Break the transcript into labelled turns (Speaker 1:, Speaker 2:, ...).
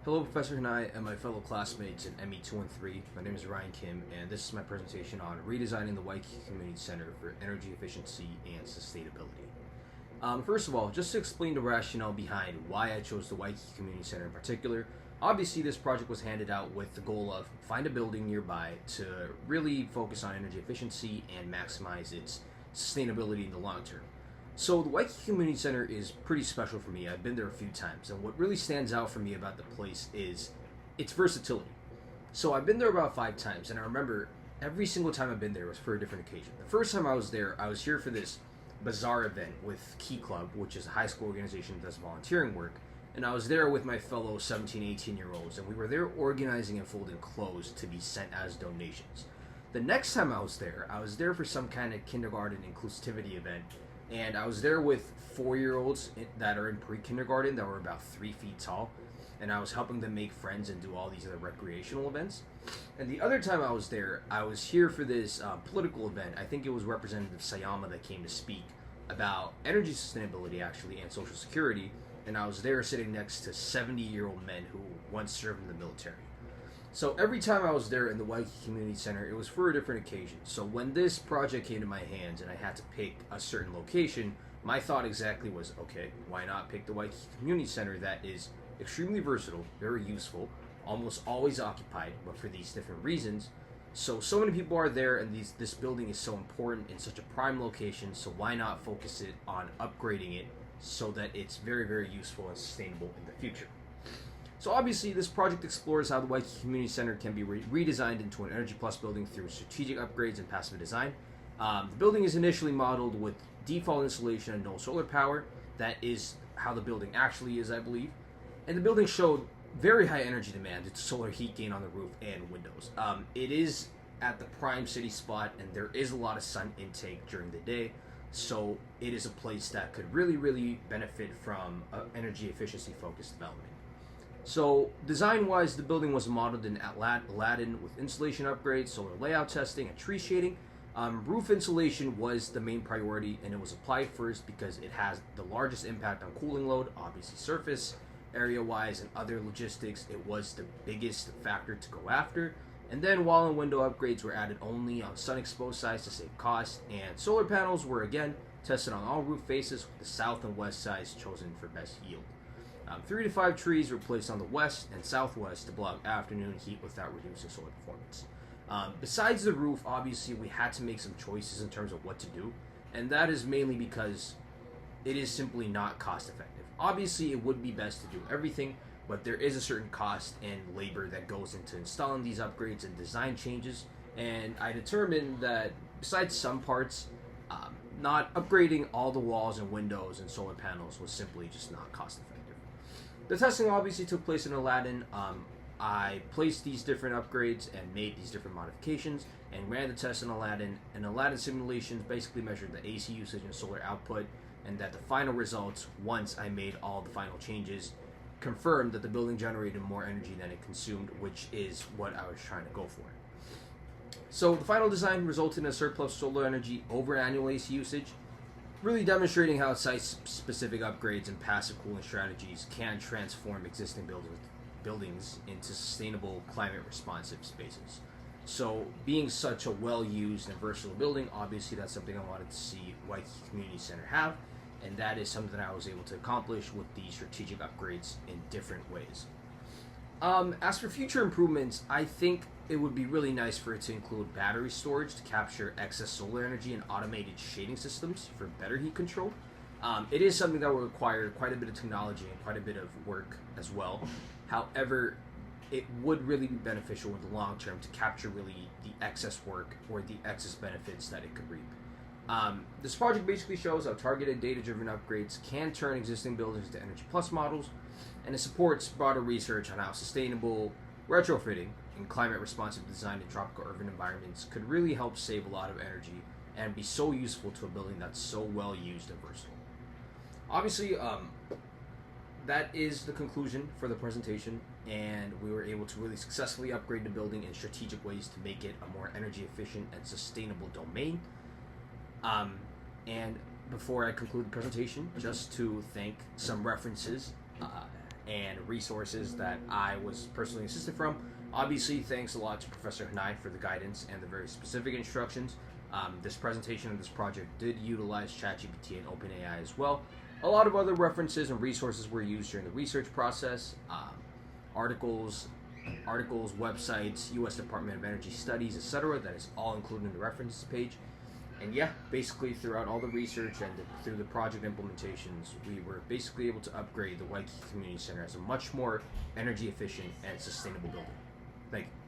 Speaker 1: Hello, Professor Hanai and my fellow classmates in ME 213. My name is Ryan Kim, and this is my presentation on redesigning the Waikīkī Community Center for energy efficiency and sustainability. First of all, just to explain the rationale behind why I chose the Waikīkī Community Center in particular, obviously this project was handed out with the goal of find a building nearby to really focus on energy efficiency and maximize its sustainability in the long term. So the Waikīkī Community Center is pretty special for me. I've been there a few times, and what really stands out for me about the place is its versatility. So I've been there about 5 times, and I remember every single time I've been there was for a different occasion. The first time I was there, I was here for this bazaar event with Key Club, which is a high school organization that does volunteering work, and I was there with my fellow 17, 18-year-olds, and we were there organizing and folding clothes to be sent as donations. The next time I was there for some kind of kindergarten inclusivity event, and I was there with 4-year-olds that are in pre-kindergarten that were about 3 feet tall, and I was helping them make friends and do all these other recreational events. And the other time I was there, I was here for this political event. I think it was Representative Sayama that came to speak about energy sustainability, actually, and social security, and I was there sitting next to 70-year-old men who once served in the military. So every time I was there in the Waikīkī Community Center, it was for a different occasion. So when this project came to my hands and I had to pick a certain location, my thought exactly was, okay, why not pick the Waikīkī Community Center that is extremely versatile, very useful, almost always occupied, but for these different reasons. So many people are there, and this building is so important in such a prime location, so why not focus it on upgrading it so that it's very, very useful and sustainable in the future. So obviously, this project explores how the Waikīkī Community Center can be redesigned into an Energy Plus building through strategic upgrades and passive design. The building is initially modeled with default installation and no solar power. That is how the building actually is, I believe. And the building showed very high energy demand due to solar heat gain on the roof and windows. It is at the prime city spot, and there is a lot of sun intake during the day. So it is a place that could really, really benefit from energy efficiency focused development. So design-wise, the building was modeled in Aladdin with insulation upgrades, solar layout testing, and tree shading. Roof insulation was the main priority, and it was applied first because it has the largest impact on cooling load, obviously surface, area-wise, and other logistics. It was the biggest factor to go after. And then wall and window upgrades were added only on sun-exposed sides to save cost, and solar panels were again tested on all roof faces, with the south and west sides chosen for best yield. 3 to 5 trees were placed on the west and southwest to block afternoon heat without reducing solar performance. Besides the roof, obviously we had to make some choices in terms of what to do, and that is mainly because it is simply not cost effective. Obviously it would be best to do everything, but there is a certain cost and labor that goes into installing these upgrades and design changes, and I determined that besides some parts, not upgrading all the walls and windows and solar panels was simply just not cost effective. The testing obviously took place in Aladdin. I placed these different upgrades and made these different modifications and ran the test in Aladdin. And Aladdin simulations basically measured the AC usage and solar output, and that the final results, once I made all the final changes, confirmed that the building generated more energy than it consumed, which is what I was trying to go for. So the final design resulted in a surplus solar energy over annual AC usage, really demonstrating how site-specific upgrades and passive cooling strategies can transform existing buildings into sustainable, climate-responsive spaces. So, being such a well-used and versatile building, obviously that's something I wanted to see Waikīkī Community Center have, and that is something that I was able to accomplish with these strategic upgrades in different ways. As for future improvements, I think it would be really nice for it to include battery storage to capture excess solar energy and automated shading systems for better heat control. It is something that will require quite a bit of technology and quite a bit of work as well. However, it would really be beneficial in the long term to capture really the excess work or the excess benefits that it could reap. This project basically shows how targeted data-driven upgrades can turn existing buildings into Energy Plus models, and it supports broader research on how sustainable retrofitting and climate-responsive design in tropical urban environments could really help save a lot of energy and be so useful to a building that's so well used and versatile. Obviously, that is the conclusion for the presentation, and we were able to really successfully upgrade the building in strategic ways to make it a more energy efficient and sustainable domain. And before I conclude the presentation, just to thank some references and resources that I was personally assisted from. Obviously, thanks a lot to Professor Hanai for the guidance and the very specific instructions. This presentation of this project did utilize ChatGPT and OpenAI as well. A lot of other references and resources were used during the research process. Articles, websites, U.S. Department of Energy studies, etc. That is all included in the references page. And yeah, basically throughout all the research and through the project implementations, we were basically able to upgrade the Waikīkī Community Center as a much more energy efficient and sustainable building. Thank you.